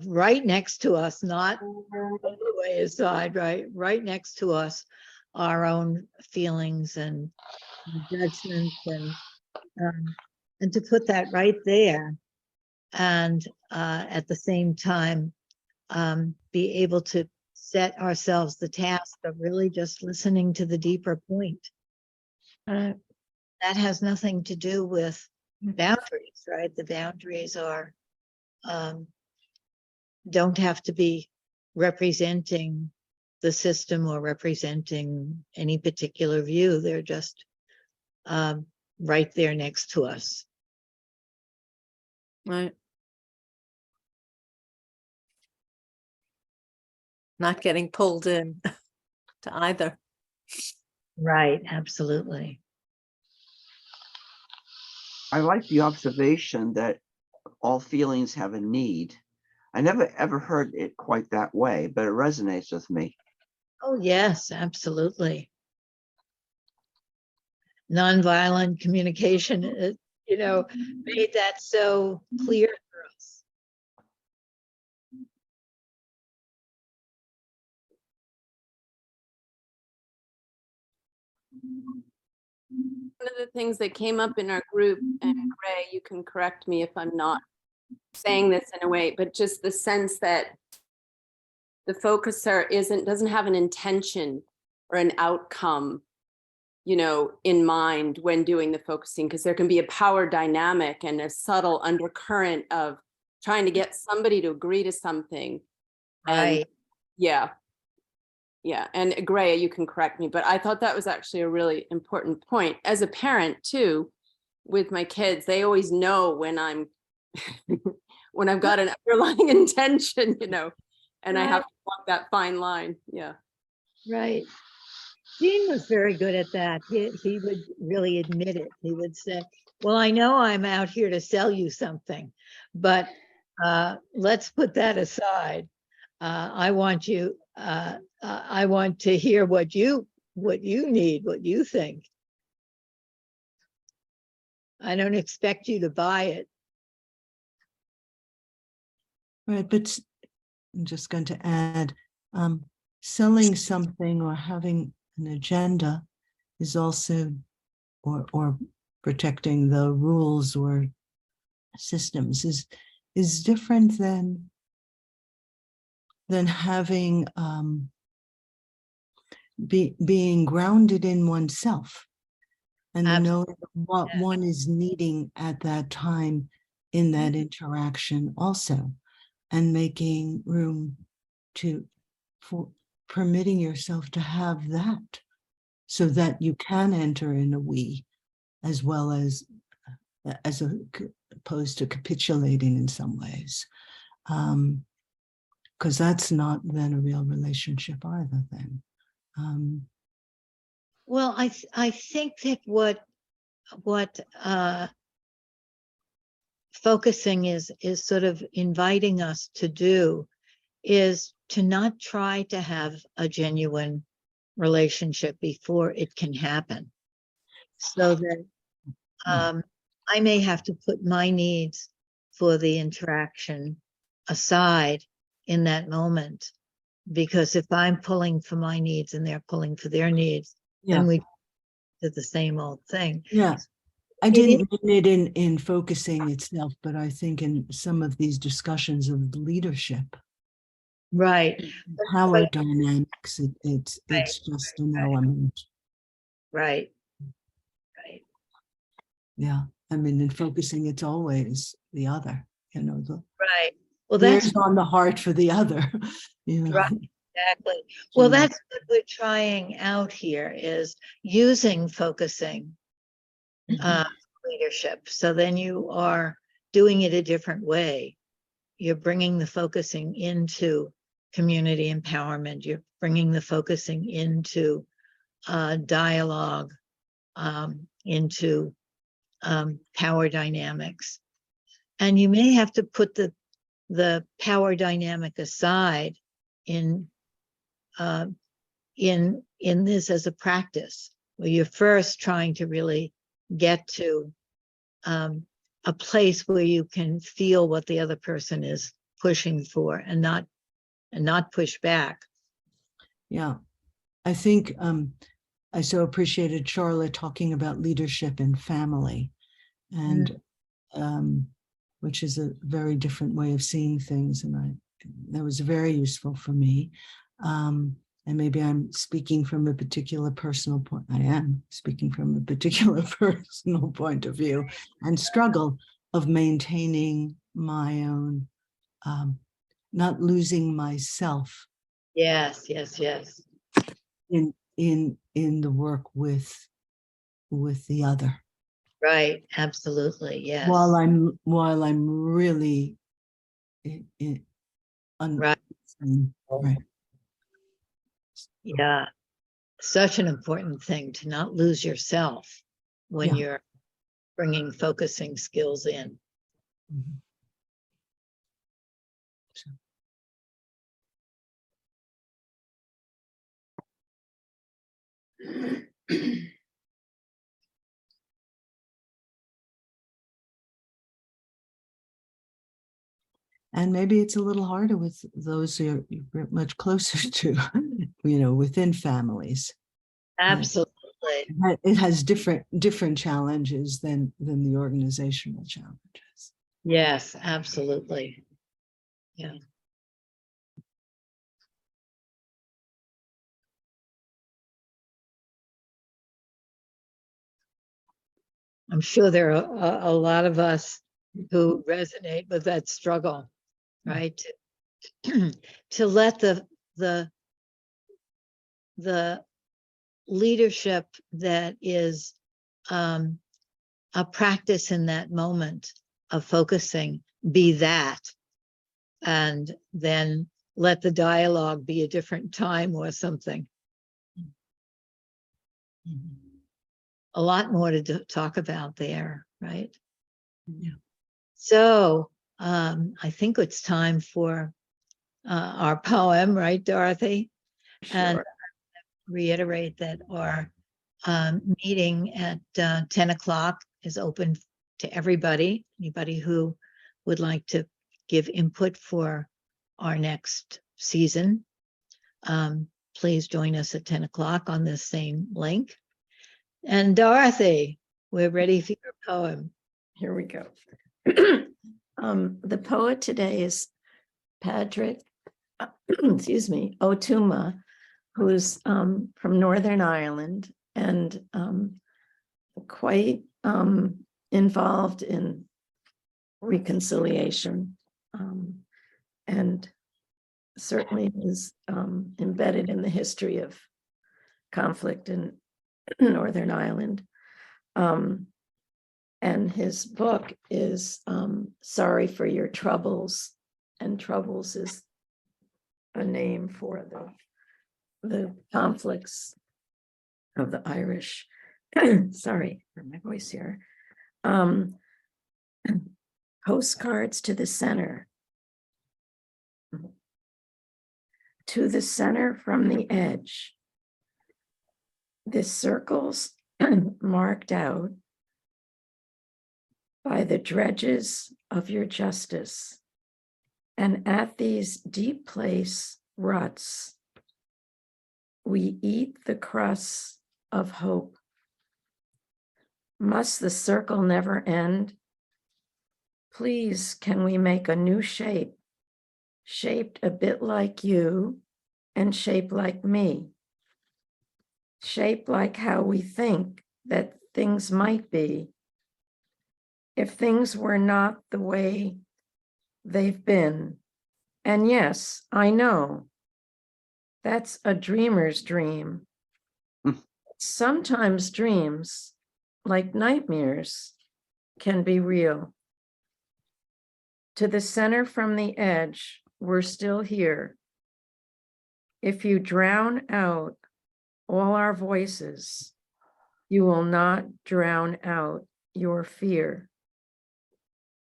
[SPEAKER 1] right next to us, not all the way aside, right next to us, our own feelings and judgments, and to put that right there, and at the same time be able to set ourselves the task of really just listening to the deeper point. That has nothing to do with boundaries, right? The boundaries are don't have to be representing the system or representing any particular view. They're just right there next to us.
[SPEAKER 12] Right. Not getting pulled in to either.
[SPEAKER 1] Right, absolutely.
[SPEAKER 13] I like the observation that all feelings have a need. I never ever heard it quite that way, but it resonates with me.
[SPEAKER 1] Oh, yes, absolutely. Nonviolent communication, made that so clear for us.
[SPEAKER 7] One of the things that came up in our group, and Gray, you can correct me if I'm not saying this in a way, but just the sense that the focuser doesn't have an intention or an outcome, in mind when doing the focusing, because there can be a power dynamic and a subtle undercurrent of trying to get somebody to agree to something.
[SPEAKER 1] Right.
[SPEAKER 7] And yeah. And Gray, you can correct me, but I thought that was actually a really important point. As a parent too, with my kids, they always know when when I've got an underlying intention, and I have to walk that fine line. Yeah.
[SPEAKER 1] Right. Dean was very good at that. He would really admit it. He would say, Well, I know I'm out here to sell you something, but let's put that aside. I want to hear what you need, what you think. I don't expect you to buy it.
[SPEAKER 14] Right, but I'm just going to add, selling something or having an agenda is also, or protecting the rules or systems is different than having being grounded in oneself and knowing what one is needing at that time in that interaction also, and making room for permitting yourself to have that so that you can enter in a we, as well as opposed to capitulating in some ways. Because that's not then a real relationship either then.
[SPEAKER 1] Well, I think that what focusing is sort of inviting us to do is to not try to have a genuine relationship before it can happen. So that I may have to put my needs for the interaction aside in that moment, because if I'm pulling for my needs and they're pulling for their needs, then we do the same old thing.
[SPEAKER 14] Yeah. I didn't mean it in focusing itself, but I think in some of these discussions of leadership,
[SPEAKER 1] right,
[SPEAKER 14] power dynamics, it's just an element.
[SPEAKER 1] Right.
[SPEAKER 14] Yeah, I mean, in focusing, it's always the other. The
[SPEAKER 1] right. Well, that's
[SPEAKER 14] on the heart for the other.
[SPEAKER 1] Right. Exactly. Well, that's what we're trying out here, is using focusing leadership. So then you are doing it a different way. You're bringing the focusing into community empowerment. You're bringing the focusing into dialogue, into power dynamics. And you may have to put the power dynamic aside in this as a practice, where you're first trying to really get to a place where you can feel what the other person is pushing for and not push back.
[SPEAKER 14] Yeah, I think I so appreciated Charlotte talking about leadership in family, and which is a very different way of seeing things, and that was very useful for me. And maybe I'm speaking from a particular personal point. I am speaking from a particular personal point of view and struggle of maintaining my own, not losing myself.
[SPEAKER 1] Yes.
[SPEAKER 14] In the work with the other.
[SPEAKER 1] Right. Absolutely. Yes.
[SPEAKER 14] While I'm really
[SPEAKER 1] right.
[SPEAKER 14] Right.
[SPEAKER 1] Yeah. Such an important thing to not lose yourself when you're bringing focusing skills in.
[SPEAKER 14] And maybe it's a little harder with those who are much closer to, within families.
[SPEAKER 1] Absolutely.
[SPEAKER 14] It has different challenges than the organizational challenges.
[SPEAKER 1] Yes, absolutely. Yeah. I'm sure there are a lot of us who resonate with that struggle, right? To let the leadership that is a practice in that moment of focusing be that, and then let the dialogue be a different time or something. a lot more to talk about there, right?
[SPEAKER 14] Yeah.
[SPEAKER 1] So I think it's time for our poem, right, Dorothy? And
[SPEAKER 12] Sure.
[SPEAKER 1] reiterate that our meeting at 10 o'clock is open to everybody, anybody who would like to give input for our next season. Please join us at 10 o'clock on this same link. And Dorothy, we're ready for your poem.
[SPEAKER 12] Here we go. The poet today is Patrick, excuse me, Otuma, who's from Northern Ireland and quite involved in reconciliation, and certainly is embedded in the history of conflict in Northern Ireland. And his book is Sorry for Your Troubles, and troubles is a name for the conflicts of the Irish. Sorry for my voice here. Postcards to the center. To the center from the edge. The circles marked out by the dredges of your justice, and at these deep place ruts, we eat the crusts of hope. Must the circle never end? Please, can we make a new shape, shaped a bit like you and shaped like me, shaped like how we think that things might be, if things were not the way they've been. And yes, I know that's a dreamer's dream. Sometimes dreams, like nightmares, can be real. To the center from the edge, we're still here. If you drown out all our voices, you will not drown out your fear.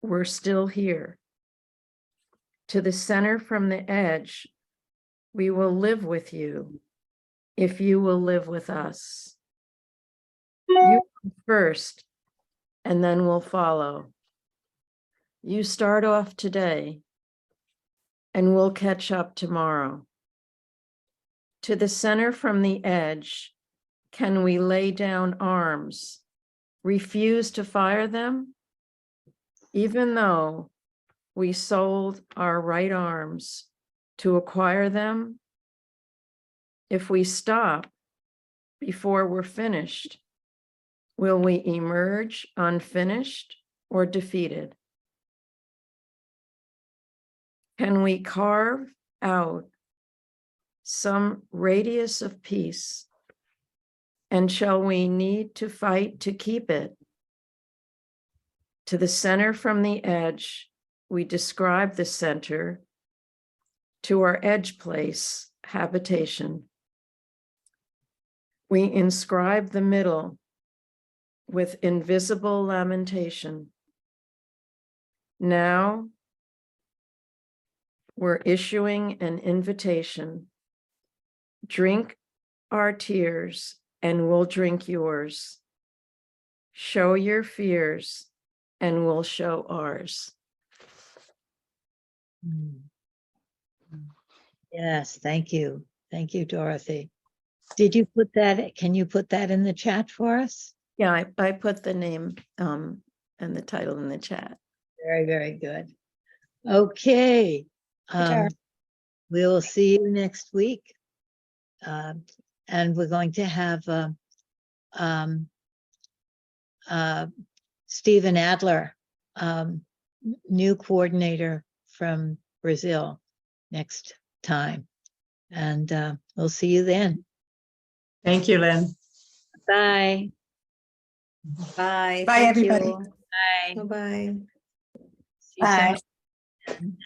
[SPEAKER 12] We're still here. To the center from the edge, we will live with you if you will live with us. You come first, and then we'll follow. You start off today, and we'll catch up tomorrow. To the center from the edge, can we lay down arms, refuse to fire them? Even though we sold our right arms to acquire them, if we stop before we're finished, will we emerge unfinished or defeated? Can we carve out some radius of peace, and shall we need to fight to keep it? To the center from the edge, we describe the center to our edge place habitation. We inscribe the middle with invisible lamentation. Now we're issuing an invitation. Drink our tears and we'll drink yours. Show your fears and we'll show ours.
[SPEAKER 1] Yes, thank you. Thank you, Dorothy. Did you put that, can you put that in the chat for us?
[SPEAKER 12] Yeah, I put the name and the title in the chat.
[SPEAKER 1] Very, very good. Okay. We'll see you next week. And we're going to have Stephen Adler, new coordinator from Brazil, next time. And we'll see you then.
[SPEAKER 11] Thank you, Lynn.
[SPEAKER 1] Bye.
[SPEAKER 9] Bye.
[SPEAKER 8] Bye,
[SPEAKER 9] Thank you.
[SPEAKER 8] everybody.
[SPEAKER 1] Bye.
[SPEAKER 9] Bye-bye.
[SPEAKER 1] See you soon.